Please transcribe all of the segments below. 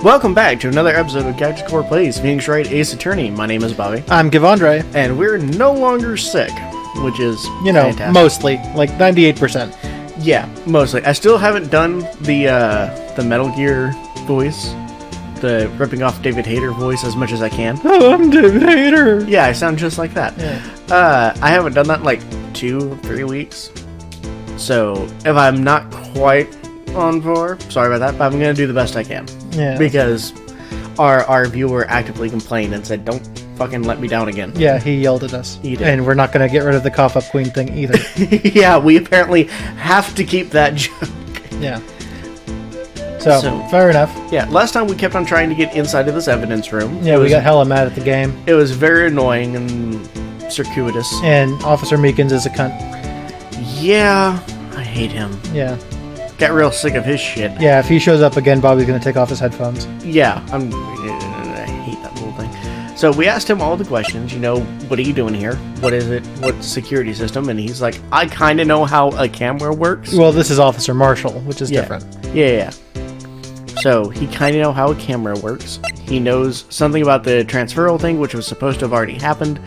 Welcome back to another episode of Cactus Core Plays Phoenix Wright Ace Attorney. My name is Bobby. I'm Kevandre. And we're no longer sick, which is fantastic. Mostly. Like 98%. Yeah, mostly. I still haven't done the Metal Gear voice, the ripping off David Hayter voice as much as I can. Oh, I'm David Hayter. Yeah, I sound just like that. Yeah. I haven't done that in like 2-3 weeks. So, if I'm not quite on par, sorry about that, but I'm going to do the best I can. Yeah. Because our viewer actively complained and said, don't fucking let me down again. Yeah, he yelled at us. He did. And we're not going to get rid of the cough up queen thing either. Yeah, we apparently have to keep that joke. Yeah. So, fair enough. Yeah, last time we kept on trying to get inside of this evidence room. Yeah, we got hella mad at the game. It was very annoying and circuitous. And Officer Meekins is a cunt. Yeah, I hate him. Yeah. Got real sick of his shit. Yeah, if he shows up again, Bobby's going to take off his headphones. Yeah, I hate that whole thing. So we asked him all the questions, what are you doing here? What is it? What's security system? And he's like, I kind of know how a camera works. Well, this is Officer Marshall, which is different. Yeah. So he kind of know how a camera works. He knows something about the transferal thing, which was supposed to have already happened.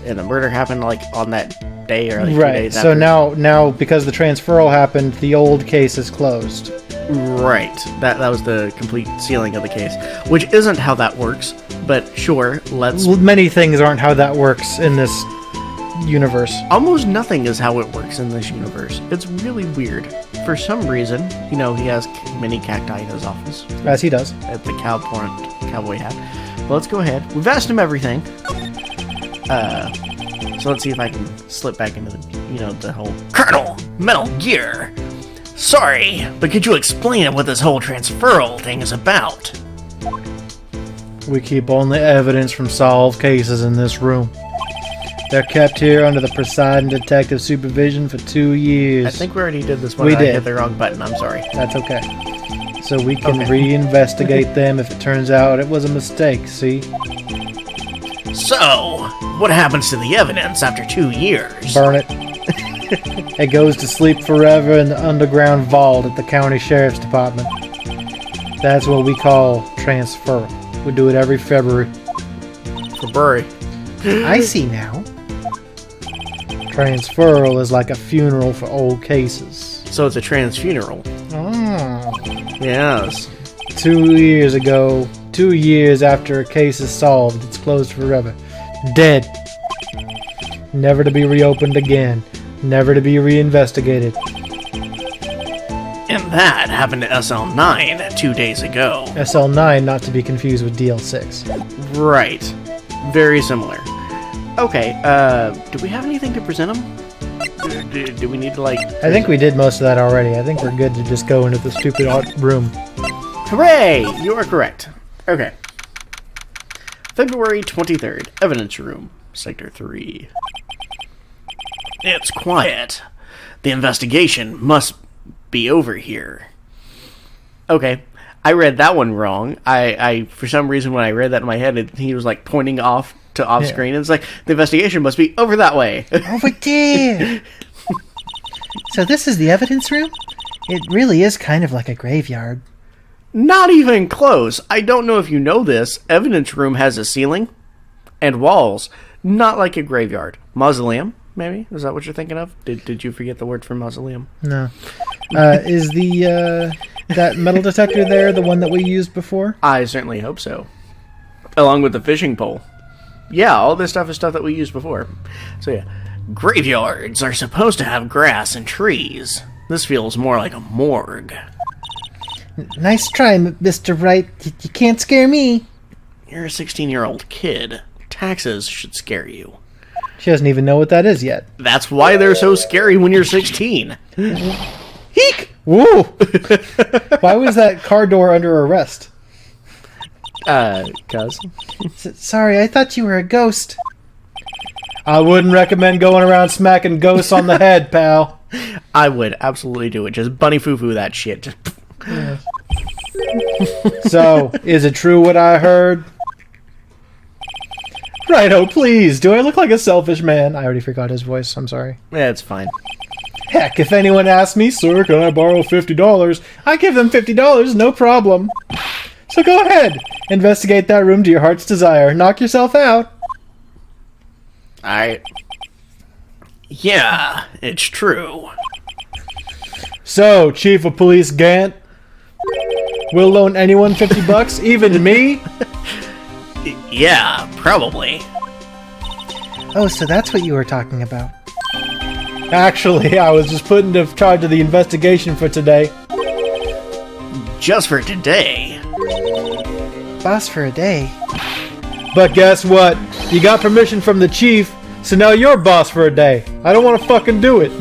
And the murder happened like on that day or like 2 days after. So now because the transferal happened, the old case is closed. Right. That was the complete sealing of the case, which isn't how that works. But sure, let's. Many things aren't how that works in this universe. Almost nothing is how it works in this universe. It's really weird. For some reason, he has many cacti in his office. As he does. At the cowboy hat. But let's go ahead. We've asked him everything. So let's see if I can slip back into the whole Colonel Metal Gear. Sorry, but could you explain what this whole transferal thing is about? We keep only evidence from solved cases in this room. They're kept here under the presiding detective supervision for 2 years. I think we already did this one. We did. I hit the wrong button. I'm sorry. That's okay. So we can reinvestigate them if it turns out it was a mistake, see? So, what happens to the evidence after 2 years? Burn it. It goes to sleep forever in the underground vault at the county sheriff's department. That's what we call transferal. We do it every February. February. I see now. Transferal is like a funeral for old cases. So it's a trans funeral. Oh. Yes. 2 years ago, 2 years after a case is solved, it's closed forever. Dead. Never to be reopened again. Never to be reinvestigated. And that happened to SL9 2 days ago. SL9, not to be confused with DL6. Right. Very similar. Okay, do we have anything to present him? Do we need to, I think we did most of that already. I think we're good to just go into the stupid room. Hooray! You are correct. Okay. February 23rd, Evidence Room, Sector 3. It's quiet. The investigation must be over here. Okay. I read that one wrong. I for some reason, when I read that in my head, he was pointing off screen. And it's like, the investigation must be over that way. Over there! So this is the evidence room? It really is kind of like a graveyard. Not even close. I don't know if you know this. Evidence room has a ceiling and walls. Not like a graveyard. Mausoleum, maybe? Is that what you're thinking of? Did you forget the word for mausoleum? No. Is that metal detector there the one that we used before? I certainly hope so. Along with the fishing pole. Yeah, all this stuff is stuff that we used before. So yeah. Graveyards are supposed to have grass and trees. This feels more like a morgue. Nice try, Mr. Wright. You can't scare me. You're a 16-year-old kid. Taxes should scare you. She doesn't even know what that is yet. That's why they're so scary when you're 16. Eek! Woo! Why was that car door under arrest? Cuz. Sorry, I thought you were a ghost. I wouldn't recommend going around smacking ghosts on the head, pal. I would absolutely do it. Just bunny foo-foo that shit. Just... Yeah. So, is it true what I heard? Righto, please. Do I look like a selfish man? I already forgot his voice. I'm sorry. Yeah, it's fine. Heck, if anyone asks me, sir, can I borrow $50? I give them $50, no problem. So go ahead. Investigate that room to your heart's desire. Knock yourself out. Yeah, it's true. So, Chief of Police Gant, will loan anyone $50, even me? Yeah, probably. Oh, so that's what you were talking about. Actually, I was just put into charge of the investigation for today. Just for today. Boss for a day. But guess what? You got permission from the chief, so now you're boss for a day. I don't want to fucking do it.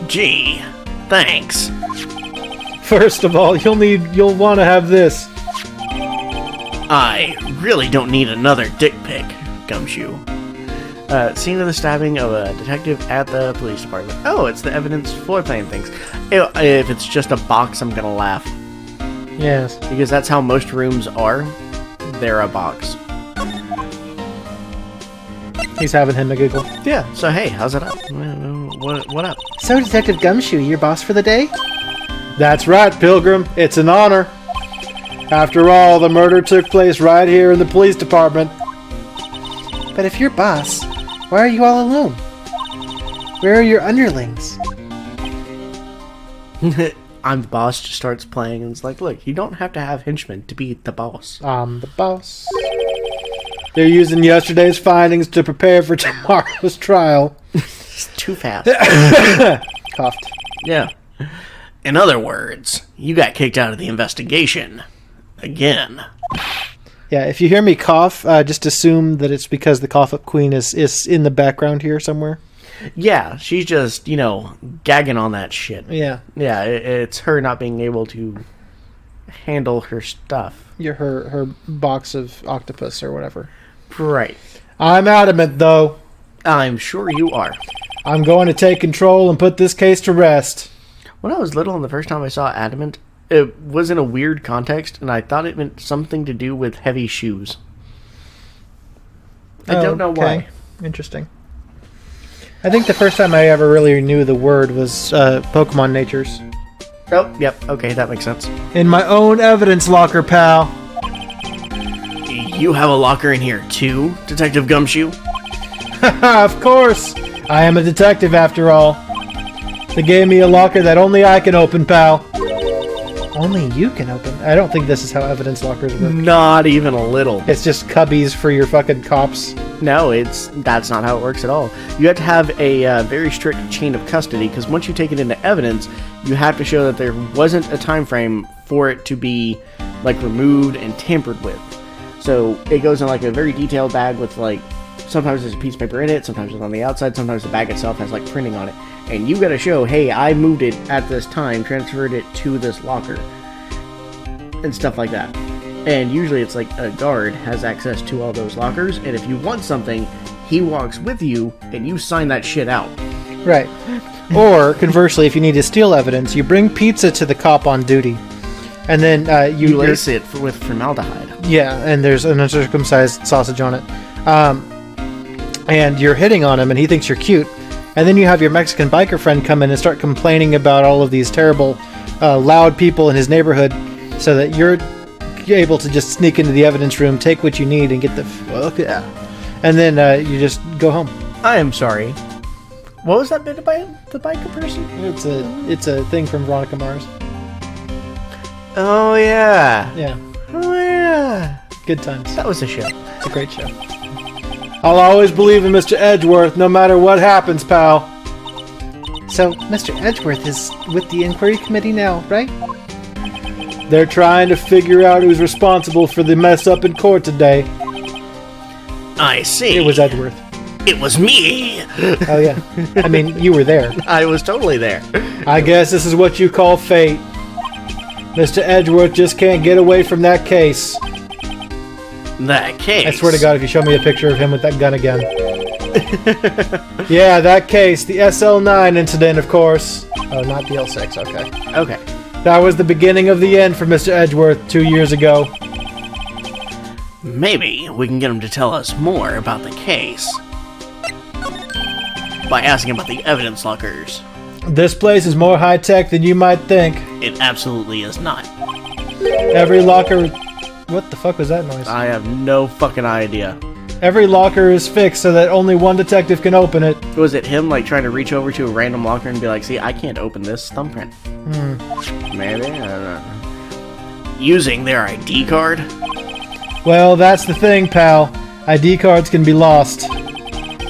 Gee, thanks. First of all, you'll want to have this. I really don't need another dick pic, Gumshoe. Scene of the stabbing of a detective at the police department. Oh, it's the evidence floor plan things. If it's just a box, I'm gonna laugh. Yes. Because that's how most rooms are. They're a box. He's having him a giggle. Yeah, so hey, how's it up? What up? So, Detective Gumshoe, your boss for the day? That's right, Pilgrim. It's an honor. After all, the murder took place right here in the police department. But if you're boss, why are you all alone? Where are your underlings? I'm the boss, just starts playing and it's like, look, you don't have to have henchmen to be the boss. I'm the boss. They're using yesterday's findings to prepare for tomorrow's trial. It's too fast. Coughed. Yeah. In other words, you got kicked out of the investigation. Again. Yeah, if you hear me cough, just assume that it's because the cough-up queen is in the background here somewhere. Yeah, she's just, gagging on that shit. Yeah. Yeah, it's her not being able to handle her stuff. Her box of octopus or whatever. Right. I'm adamant, though. I'm sure you are. I'm going to take control and put this case to rest. When I was little and the first time I saw adamant, it was in a weird context, and I thought it meant something to do with heavy shoes. I don't know why. Interesting. I think the first time I ever really knew the word was Pokemon Natures. Oh, yep. Okay, that makes sense. In my own evidence locker, pal. You have a locker in here, too, Detective Gumshoe? Of course! I am a detective, after all. They gave me a locker that only I can open, pal. Only you can open? I don't think this is how evidence lockers work. Not even a little. It's just cubbies for your fucking cops. No, that's not how it works at all. You have to have a very strict chain of custody, because once you take it into evidence, you have to show that there wasn't a time frame for it to be, removed and tampered with. So it goes in, a very detailed bag with, sometimes there's a piece of paper in it, sometimes it's on the outside, sometimes the bag itself has, printing on it. And you gotta show, hey, I moved it at this time, transferred it to this locker, and stuff like that. And usually it's a guard has access to all those lockers, and if you want something, he walks with you, and you sign that shit out. Right. Or, conversely, if you need to steal evidence, you bring pizza to the cop on duty. And then you lace it with formaldehyde. Yeah, and there's an uncircumcised sausage on it. And you're hitting on him, and he thinks you're cute. And then you have your Mexican biker friend come in and start complaining about all of these terrible, loud people in his neighborhood, so that you're able to just sneak into the evidence room, take what you need, and get the fuck out. And then you just go home. I am sorry. What was that bit about the biker person? It's a thing from Veronica Mars. Oh, yeah. Yeah. Oh, yeah. Good times. That was a show. It's a great show. I'll always believe in Mr. Edgeworth, no matter what happens, pal. So, Mr. Edgeworth is with the inquiry committee now, right? They're trying to figure out who's responsible for the mess up in court today. I see. It was Edgeworth. It was me. Oh, yeah. I mean, you were there. I was totally there. I guess this is what you call fate. Mr. Edgeworth just can't get away from that case. That case? I swear to God, if you show me a picture of him with that gun again. Yeah, that case. The SL9 incident, of course. Oh, not the L6. Okay. Okay. That was the beginning of the end for Mr. Edgeworth 2 years ago. Maybe we can get him to tell us more about the case. By asking about the evidence lockers. This place is more high-tech than you might think. It absolutely is not. Every locker... What the fuck was that noise? I have no fucking idea. Every locker is fixed so that only one detective can open it. Was it him, like, trying to reach over to a random locker and be like, see, I can't open this thumbprint? Maybe? I don't know. Using their ID card? Well, that's the thing, pal. ID cards can be lost.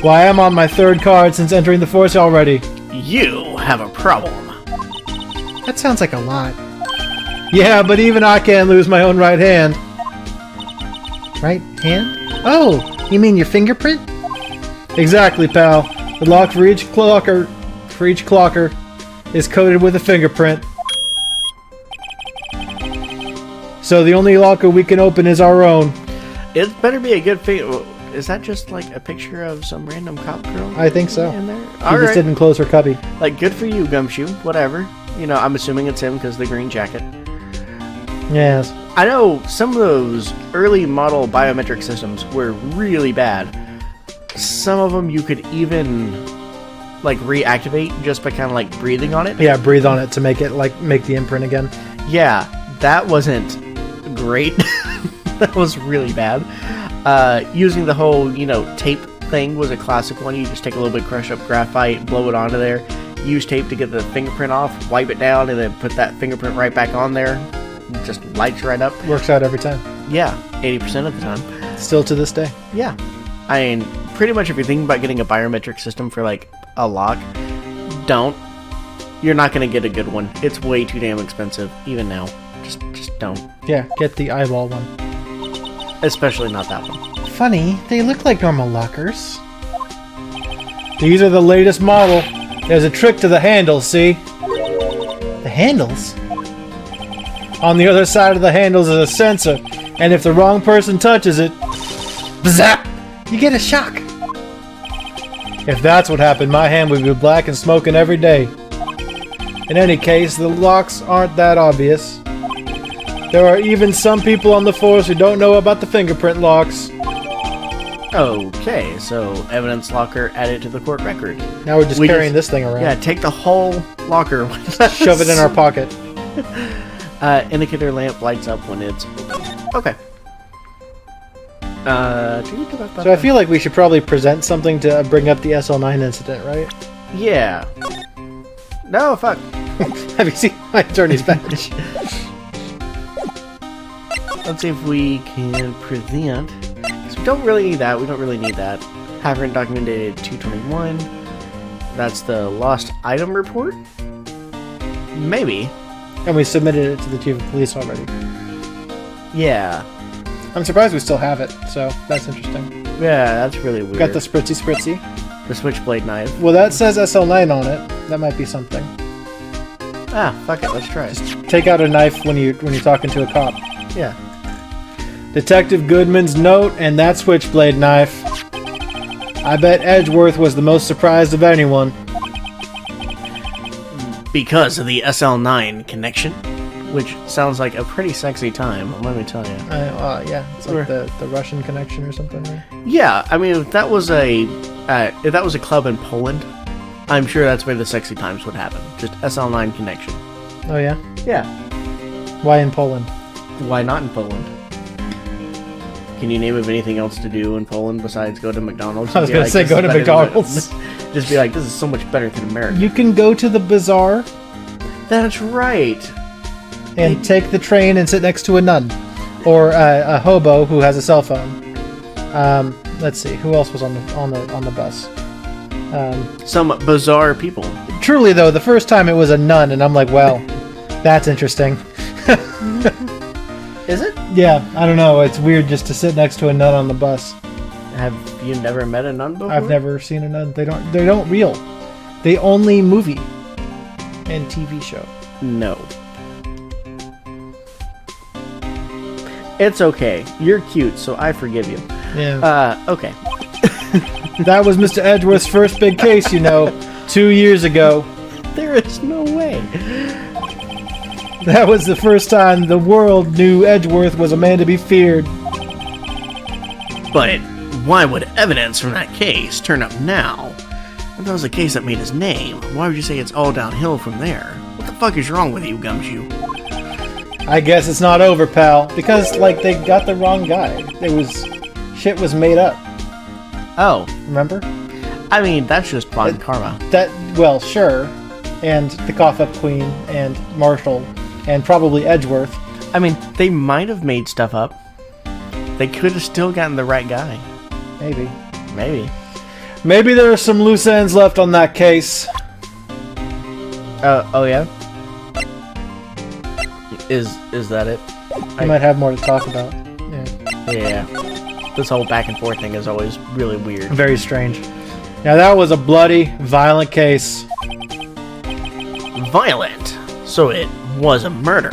Why, I'm on my 3rd card since entering the force already. You have a problem. That sounds like a lot. Yeah, but even I can't lose my own right hand. Right hand? Oh, you mean your fingerprint? Exactly, pal. The lock for each clocker is coated with a fingerprint. So the only locker we can open is our own. It better be a good thing. Is that just like a picture of some random cop girl? I think so. In there? She just didn't close her cubby. Like, good for you, Gumshoe. Whatever. You know, I'm assuming it's him because the green jacket. Yes. I know some of those early model biometric systems were really bad. Some of them you could even, like, reactivate just by kind of, like, breathing on it. Yeah, breathe on it to make it, like, make the imprint again. Yeah, that wasn't great. That was really bad. Using the whole, you know, tape thing was a classic one. You just take a little bit of crushed up graphite, blow it onto there, use tape to get the fingerprint off, wipe it down, and then put that fingerprint right back on there. It just lights right up. Works out every time. Yeah, 80% of the time. Still to this day. Yeah. I mean, pretty much if you're thinking about getting a biometric system for, like, a lock, don't. You're not going to get a good one. It's way too damn expensive, even now. Just don't. Yeah, get the eyeball one. Especially not that one. Funny, they look like normal lockers. These are the latest model. There's a trick to the handles, see? The handles? On the other side of the handles is a sensor, and if the wrong person touches it, zap! You get a shock. If that's what happened, my hand would be black and smoking every day. In any case, the locks aren't that obvious. There are even some people on the force who don't know about the fingerprint locks. Okay, so evidence locker added to the court record. Now we're just carrying this thing around. Yeah, take the whole locker. Shove it in our pocket. Indicator lamp lights up when it's open. Okay. So I feel like we should probably present something to bring up the SL9 incident, right? Yeah. No, fuck. Have you seen my attorney's badge? Let's see if we can present. So we don't really need that. We don't really need that. Hacker document dated 2/21. That's the lost item report? Maybe. And we submitted it to the chief of police already. Yeah. I'm surprised we still have it, so that's interesting. Yeah, that's really weird. Got the spritzy. The switchblade knife. Well, that says SL9 on it. That might be something. Ah, fuck it. Let's try it. Just take out a knife when you're talking to a cop. Yeah. Detective Goodman's note and that switchblade knife. I bet Edgeworth was the most surprised of anyone. Because of the SL9 connection, which sounds like a pretty sexy time, let me tell you. Yeah, it's like the Russian connection or something, right? Yeah, I mean, if that was a club in Poland, I'm sure that's where the sexy times would happen. Just SL9 connection. Oh yeah? Yeah. Why in Poland? Why not in Poland? Can you name of anything else to do in Poland besides go to McDonald's? I was going to say go to McDonald's. Just be like, this is so much better than America. You can go to the bazaar. That's right. And take the train and sit next to a nun. Or a hobo who has a cell phone. Let's see, who else was on the bus? Some bizarre people. Truly, though, the first time it was a nun, and I'm like, well, that's interesting. Is it? Yeah, I don't know. It's weird just to sit next to a nun on the bus. Have you never met a nun before? I've never seen a nun. They don't reel. They only movie and TV show. No. It's okay. You're cute, so I forgive you. Yeah. Okay. That was Mr. Edgeworth's first big case, 2 years ago. There is no way. That was the first time the world knew Edgeworth was a man to be feared. But why would evidence from that case turn up now? If that was a case that made his name, why would you say it's all downhill from there? What the fuck is wrong with you, Gumshoe? I guess it's not over, pal. Because, like, they got the wrong guy. Shit was made up. Oh. Remember? I mean, that's just rotten karma. Well, sure. And the cough-up queen, and Marshall, and probably Edgeworth. I mean, they might have made stuff up. They could have still gotten the right guy. Maybe. Maybe there are some loose ends left on that case. Oh yeah? Is that it? I might have more to talk about. Yeah. This whole back and forth thing is always really weird. Very strange. Now that was a bloody, violent case. Violent? So it was a murder.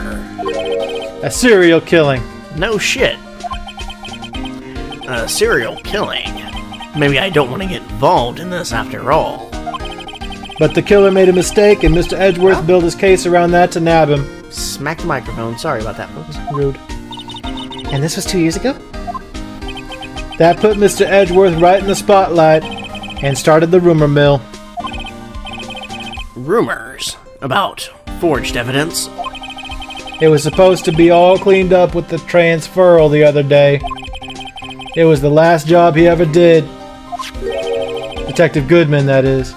A serial killing. No shit. A serial killing. Maybe I don't want to get involved in this after all. But the killer made a mistake, and Mr. Edgeworth built his case around that to nab him. Smack the microphone. Sorry about that, folks. Rude. And this was 2 years ago? That put Mr. Edgeworth right in the spotlight and started the rumor mill. Rumors? About forged evidence? It was supposed to be all cleaned up with the transferal the other day. It was the last job he ever did. Detective Goodman, that is.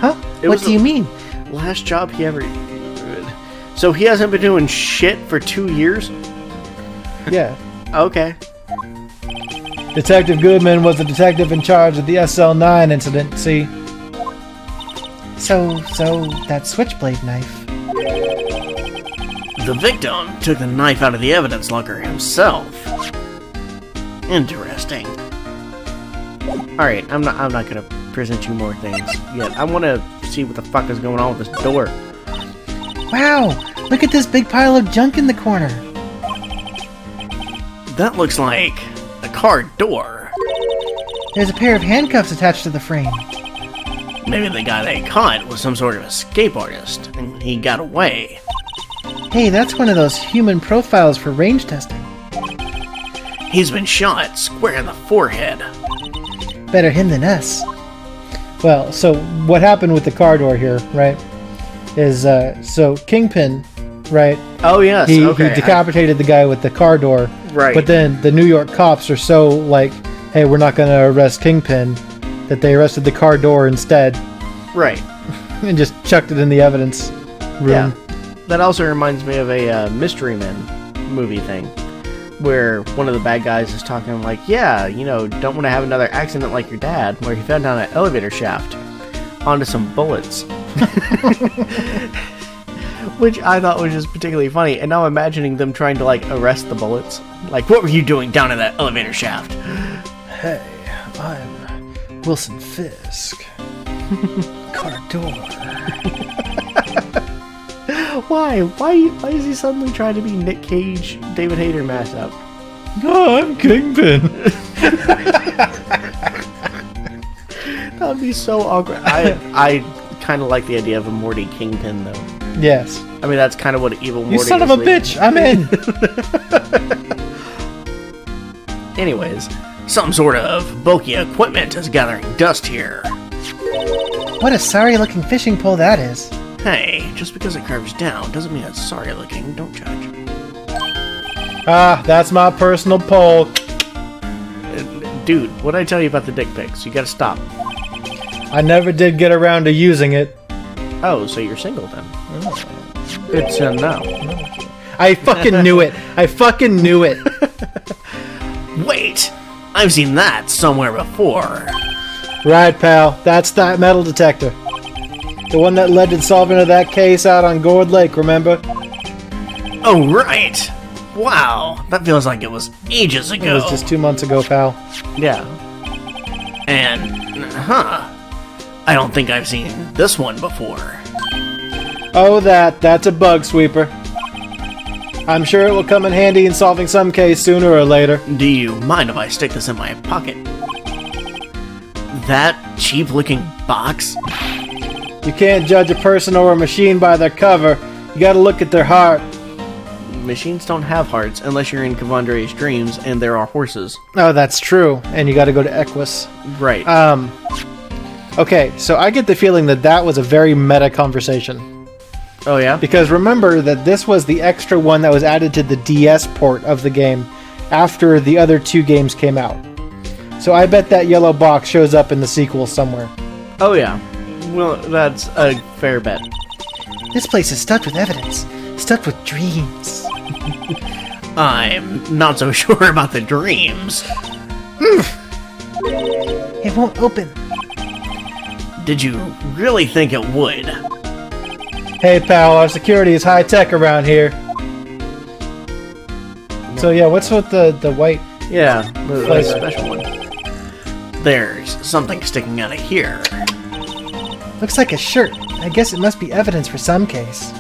Huh? What do you mean? Last job he ever... So he hasn't been doing shit for 2 years? Yeah. Okay. Detective Goodman was the detective in charge of the SL9 incident, see? So that switchblade knife. The victim took the knife out of the evidence locker himself. Interesting. Alright, I'm not gonna present you more things yet. I wanna see what the fuck is going on with this door. Wow! Look at this big pile of junk in the corner. That looks like a car door. There's a pair of handcuffs attached to the frame. Maybe the guy they caught was some sort of escape artist, and he got away. Hey, that's one of those human profiles for range testing. He's been shot square in the forehead. Better him than us. Well, so what happened with the car door here, right, is, so Kingpin, right? Oh, yes, he decapitated the guy with the car door. Right. But then the New York cops are so, like, hey, we're not going to arrest Kingpin, that they arrested the car door instead. Right. And just chucked it in the evidence room. Yeah. That also reminds me of a Mystery Men movie thing, where one of the bad guys is talking like, yeah, you know, don't want to have another accident like your dad, where he fell down an elevator shaft onto some bullets. Which I thought was just particularly funny, and now I'm imagining them trying to, like, arrest the bullets. Like, what were you doing down in that elevator shaft? Hey, I'm Wilson Fisk. Car door. Why is he suddenly trying to be Nick Cage, David Hayter mashup? No, I'm Kingpin. That would be so awkward. I kind of like the idea of a Morty Kingpin, though. Yes. I mean, that's kind of what evil Morty is. You son of a bitch! I'm in! Anyways, some sort of bulky equipment is gathering dust here. What a sorry-looking fishing pole that is. Hey, just because it curves down doesn't mean it's sorry looking. Don't judge. Ah, that's my personal pole. Dude, what'd I tell you about the dick pics? You gotta stop. I never did get around to using it. Oh, so you're single then. Good to know. I fucking knew it. I fucking knew it. Wait! I've seen that somewhere before. Right, pal. That's that metal detector. The one that led to the solving of that case out on Gourd Lake, remember? Oh, right! Wow, that feels like it was ages ago. It was just 2 months ago, pal. Yeah. And, I don't think I've seen this one before. Oh, that's a bug sweeper. I'm sure it will come in handy in solving some case sooner or later. Do you mind if I stick this in my pocket? That cheap-looking box? You can't judge a person or a machine by their cover. You gotta look at their heart. Machines don't have hearts unless you're in Kevandre's dreams and there are horses. Oh, that's true. And you gotta go to Equus. Right. Okay, so I get the feeling that was a very meta conversation. Oh, yeah? Because remember that this was the extra one that was added to the DS port of the game after the other 2 games came out. So I bet that yellow box shows up in the sequel somewhere. Oh, yeah. Well, that's a fair bet. This place is stuffed with evidence. Stuffed with dreams. I'm not so sure about the dreams. It won't open. Did you really think it would? Hey pal, our security is high tech around here. So yeah, what's with the white? Yeah, the Flavor. special one. There's something sticking out of here. Looks like a shirt. I guess it must be evidence for some case.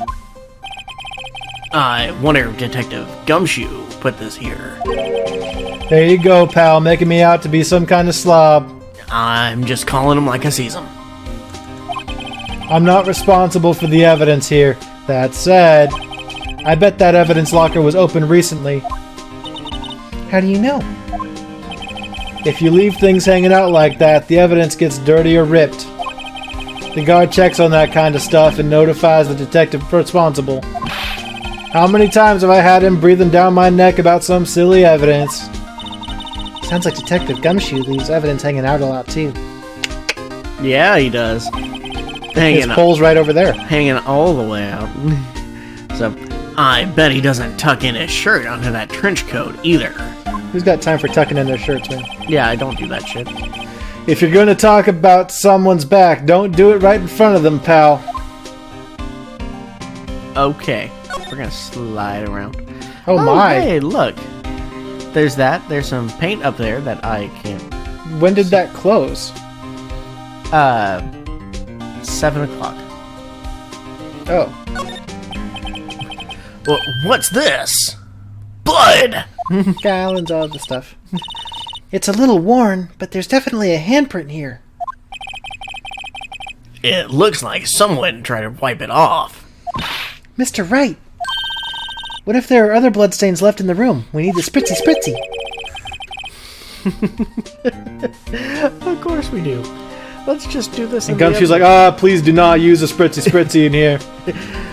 I wonder if Detective Gumshoe put this here. There you go, pal, making me out to be some kind of slob. I'm just calling him like I sees him. I'm not responsible for the evidence here. That said, I bet that evidence locker was opened recently. How do you know? If you leave things hanging out like that, the evidence gets dirty or ripped. The guard checks on that kind of stuff and notifies the detective responsible. How many times have I had him breathing down my neck about some silly evidence? Sounds like Detective Gumshoe leaves evidence hanging out a lot too. Yeah, he does. His pole's right over there. Hanging all the way out. So, I bet he doesn't tuck in his shirt under that trench coat either. Who's got time for tucking in their shirts, man? Yeah, I don't do that shit. If you're gonna talk about someone's back, don't do it right in front of them, pal. Okay, we're gonna slide around. Oh my. Hey, look. There's that. There's some paint up there that I can't... When did that close? 7 o'clock. Oh. Well, what's this? Blood! Gallons of the stuff. It's a little worn, but there's definitely a handprint here. It looks like someone tried to wipe it off. Mr. Wright! What if there are other bloodstains left in the room? We need the spritzy spritzy. Of course we do. Let's just do this. And Gumshoe's like, please do not use a spritzy spritzy in here.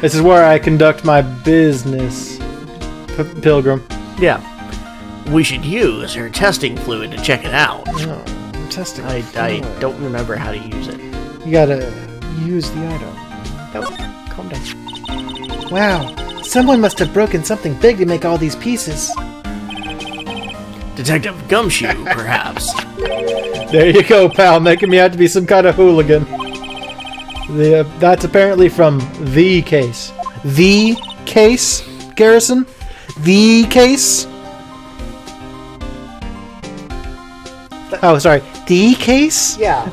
This is where I conduct my business, Pilgrim. Yeah. We should use her testing fluid to check it out. No, I'm testing. I don't remember how to use it. You gotta use the item. Oh, calm down. Wow, someone must have broken something big to make all these pieces. Detective Gumshoe, perhaps. There you go, pal, making me out to be some kind of hooligan. That's apparently from The Case. The Case, Garrison? The Case? Oh, sorry. The Case? Yeah.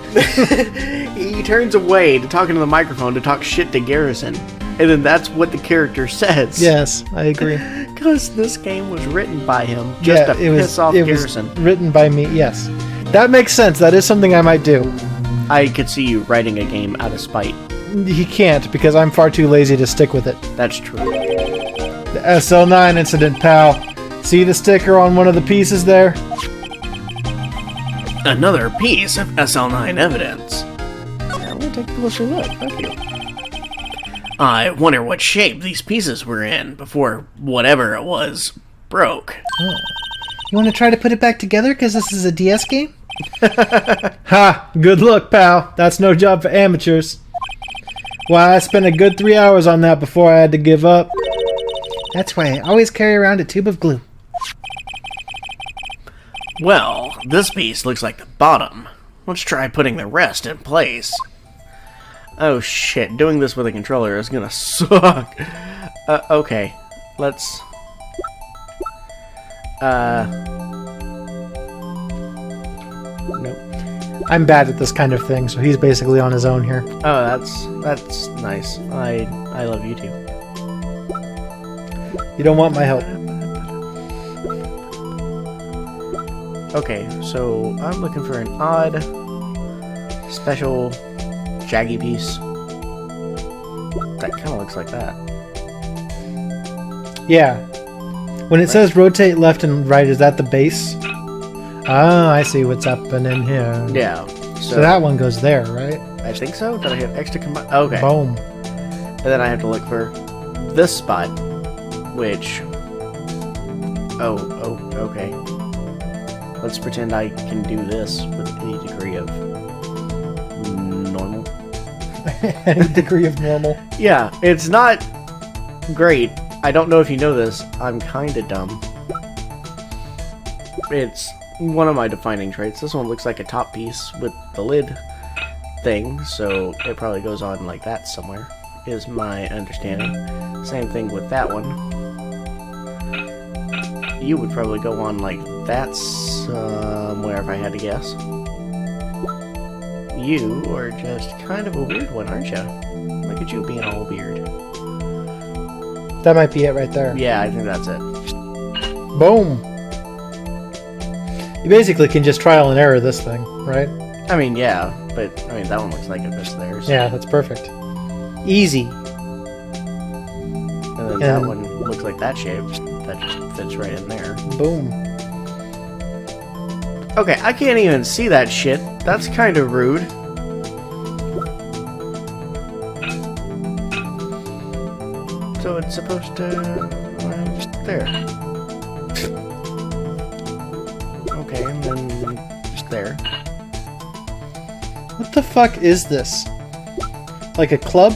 He turns away to talk into the microphone to talk shit to Garrison. And then that's what the character says. Yes, I agree. Because this game was written by him just to piss off Garrison. Was written by me, yes. That makes sense. That is something I might do. I could see you writing a game out of spite. He can't, because I'm far too lazy to stick with it. That's true. The SL9 incident, pal. See the sticker on one of the pieces there? Another piece of SL9 evidence. I'm gonna take a closer look. Thank you. I wonder what shape these pieces were in before whatever it was broke. Oh. You want to try to put it back together because this is a DS game? Ha! Good luck, pal. That's no job for amateurs. Why, I spent a good 3 hours on that before I had to give up. That's why I always carry around a tube of glue. Well, this piece looks like the bottom. Let's try putting the rest in place. Oh shit, doing this with a controller is gonna suck. Okay. Let's... Nope. I'm bad at this kind of thing, so he's basically on his own here. Oh, that's nice. I love you too. You don't want my help. Okay, so I'm looking for an odd, special, jaggy piece. That kind of looks like that. Yeah. When it says rotate left and right, is that the base? Oh, I see what's happening here. Yeah. So that one goes there, right? I think so. Did I hit X to combine? Okay. Boom. And then I have to look for this spot, which... Oh, okay. Let's pretend I can do this with any degree of normal. Any degree of normal. Yeah, it's not great. I don't know if you know this. I'm kinda dumb. It's one of my defining traits. This one looks like a top piece with the lid thing, so it probably goes on like that somewhere, is my understanding. Same thing with that one. You would probably go on like that somewhere if I had to guess. You are just kind of a weird one, aren't you? Look at you being all weird. That might be it right there. Yeah, I think that's it. Boom. You basically can just trial and error this thing, right? I mean, yeah, but I mean that one looks like it fits there. So. Yeah, that's perfect. Easy. And then that one looks like that shape. That just fits right in there. Boom. Okay, I can't even see that shit. That's kind of rude. So it's supposed to... there. Okay, and then there. What the fuck is this? Like a club?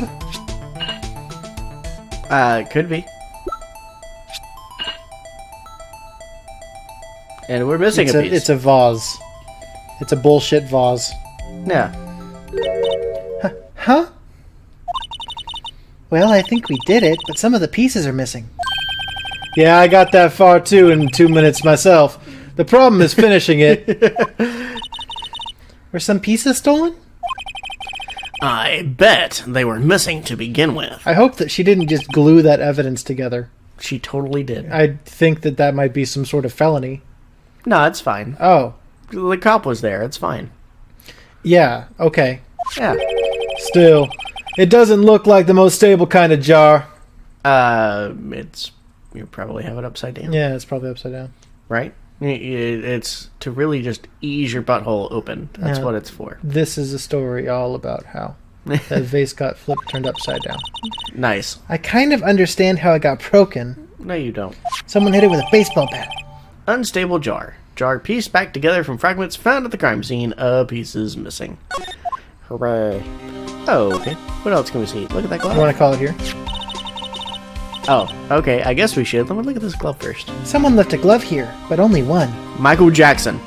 It could be. And we're missing a piece. It's a vase. It's a bullshit vase. Yeah. Huh? Well, I think we did it, but some of the pieces are missing. Yeah, I got that far too in 2 minutes myself. The problem is finishing it. Were some pieces stolen? I bet they were missing to begin with. I hope that she didn't just glue that evidence together. She totally did. I think that might be some sort of felony. No, it's fine. Oh. The cop was there. It's fine. Yeah, okay. Yeah. Still, it doesn't look like the most stable kind of jar. It's... You probably have it upside down. Yeah, it's probably upside down. Right? It's to really just ease your butthole open. That's what it's for. This is a story all about how that vase got flipped, turned upside down. Nice. I kind of understand how it got broken. No, you don't. Someone hit it with a baseball bat. Unstable jar. Jar pieced back together from fragments found at the crime scene. A piece is missing. Hooray. Oh, okay. What else can we see? Look at that glove. You want to call it here? Oh, okay. I guess we should. Let me look at this glove first. Someone left a glove here, but only one. Michael Jackson.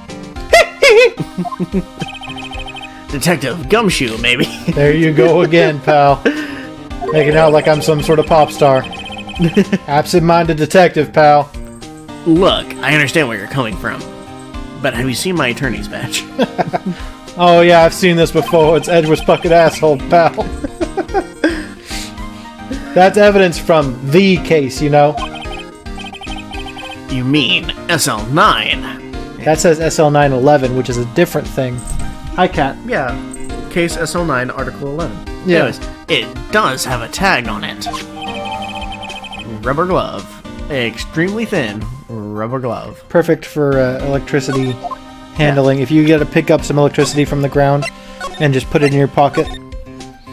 Detective Gumshoe, maybe. There you go again, pal. Making out like I'm some sort of pop star. Absent-minded detective, pal. Look, I understand where you're coming from. But have you seen my attorney's badge? Oh yeah, I've seen this before. It's Edward's bucket asshole, pal. That's evidence from the case, you know? You mean SL9? That says SL911, which is a different thing. Hi, Cat. Yeah. Case SL9, Article 11. Yeah. Anyways, it does have a tag on it. Rubber glove. Extremely thin rubber glove. Perfect for electricity handling. Yeah. If you get to pick up some electricity from the ground and just put it in your pocket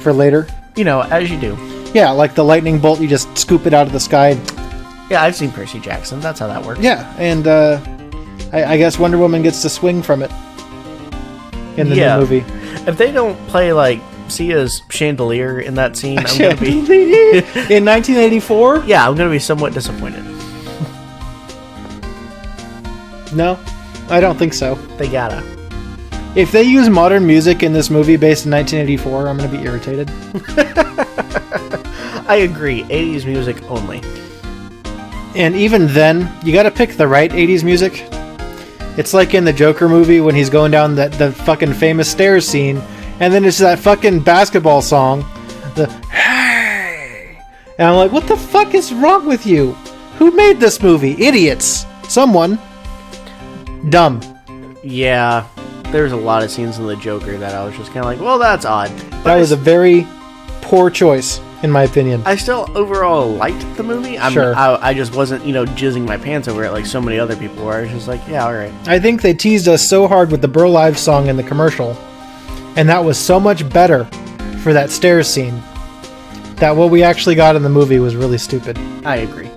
for later. You know, as you do. Yeah, like the lightning bolt, you just scoop it out of the sky. Yeah, I've seen Percy Jackson. That's how that works. Yeah, and I guess Wonder Woman gets to swing from it in the new movie. If they don't play, like, Sia's chandelier in that scene, I'm going to be... In 1984? Yeah, I'm going to be somewhat disappointed. No, I don't think so. They gotta. If they use modern music in this movie based in 1984, I'm going to be irritated. I agree. 80s music only. And even then, you got to pick the right 80s music. It's like in the Joker movie when he's going down the fucking famous stairs scene, and then it's that fucking basketball song, the hey, and I'm like, what the fuck is wrong with you? Who made this movie? Idiots. Someone. Dumb. Yeah, there's a lot of scenes in the Joker that I was just kind of like, well, that's odd. But that was a very poor choice, in my opinion. I still overall liked the movie. Sure. I just wasn't, jizzing my pants over it like so many other people were. I was just like, yeah, all right. I think they teased us so hard with the Burl Ives song in the commercial, and that was so much better for that stairs scene. that what we actually got in the movie was really stupid. I agree.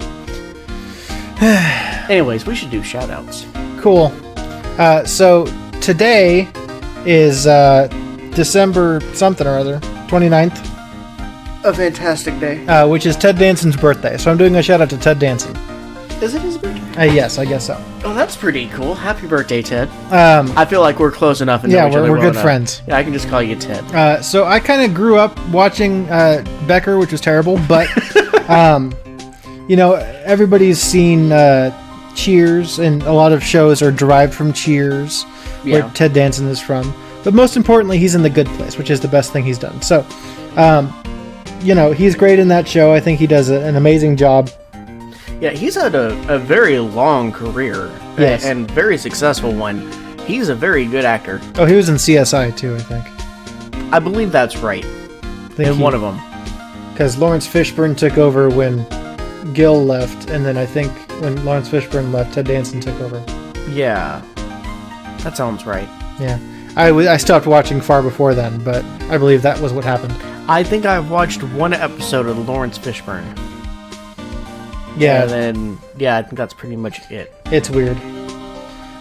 Anyways, we should do shoutouts. Cool. So today is December something or other, 29th, A fantastic day. which is Ted Danson's birthday. So I'm doing a shout out to Ted Danson. Is it his birthday? Yes, I guess so. Oh, that's pretty cool. Happy birthday, Ted. Um, I feel like we're close enough. And know yeah, each other we're well good enough. friends. Yeah, I can just call you Ted. So I kind of grew up watching Becker, which was terrible, but everybody's seen Cheers, and a lot of shows are derived from Cheers, where Yeah. Ted Danson is from. But most importantly, he's in The Good Place, which is the best thing he's done. So, he's great in that show. I think he does an amazing job. Yeah, he's had a very long career. Yes. And very successful one. He's a very good actor. Oh, he was in CSI too, I think. I believe that's right. In one of them. Because Lawrence Fishburne took over when Gil left, and then I think when Lawrence Fishburne left, Ted Danson took over. Yeah. That sounds right. Yeah. I stopped watching far before then, but I believe that was what happened. I think I've watched one episode of Lawrence Fishburne. Yeah. And then, yeah, I think that's pretty much it. It's weird.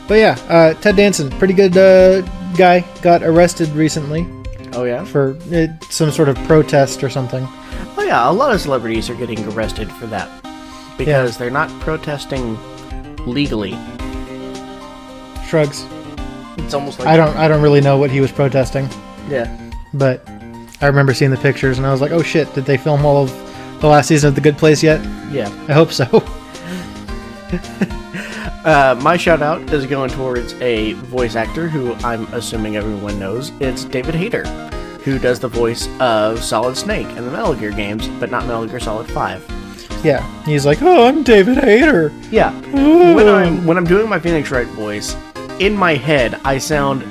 But yeah, Ted Danson, pretty good guy, got arrested recently Oh, yeah? for some sort of protest or something. Oh, yeah, a lot of celebrities are getting arrested for that. Because they're not protesting legally. Shrugs. It's almost like... I don't really know what he was protesting, Yeah. but I remember seeing the pictures and I was like, oh shit, did they film all of the last season of The Good Place yet? Yeah. I hope so. My shout out is going towards a voice actor who I'm assuming everyone knows. It's David Hayter, who does the voice of Solid Snake in the Metal Gear games, but not Metal Gear Solid 5. Yeah, he's like, oh, I'm David Hayter. Yeah. When I'm doing my Phoenix Wright voice, in my head I sound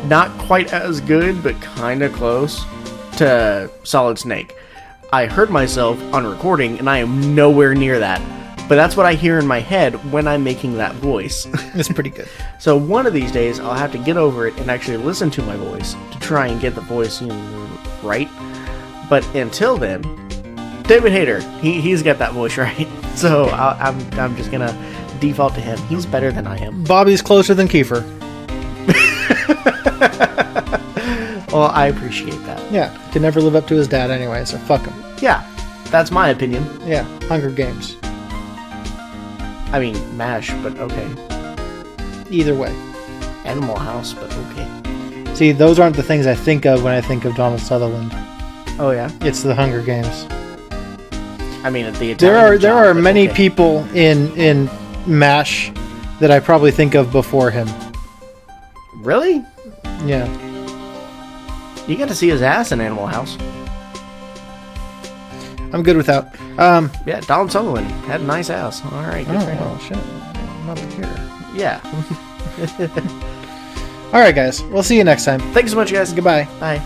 not quite as good, but kind of close to Solid Snake. I heard myself on recording, and I am nowhere near that. But that's what I hear in my head when I'm making that voice. It's pretty good. So one of these days, I'll have to get over it and actually listen to my voice to try and get the voice right. But until then, David Hayter, he's got that voice right. So I'm just gonna default to him. He's better than I am. Bobby's closer than Kiefer. Well, I appreciate that. Yeah, can never live up to his dad anyway, so fuck him. Yeah, that's my opinion. Yeah, Hunger Games. I mean, MASH, but okay. Either way. Animal House, but okay. See, those aren't the things I think of when I think of Donald Sutherland. Oh yeah. It's the Hunger Games. I mean, at the There Italian are job, but many okay. people in MASH that I probably think of before him. Really? Yeah. You got to see his ass in Animal House. I'm good without. Yeah, Donald Sutherland had a nice ass. All right, good for him. Oh, shit. I'm not here. Yeah. All right, guys. We'll see you next time. Thanks so much, guys. Goodbye. Bye.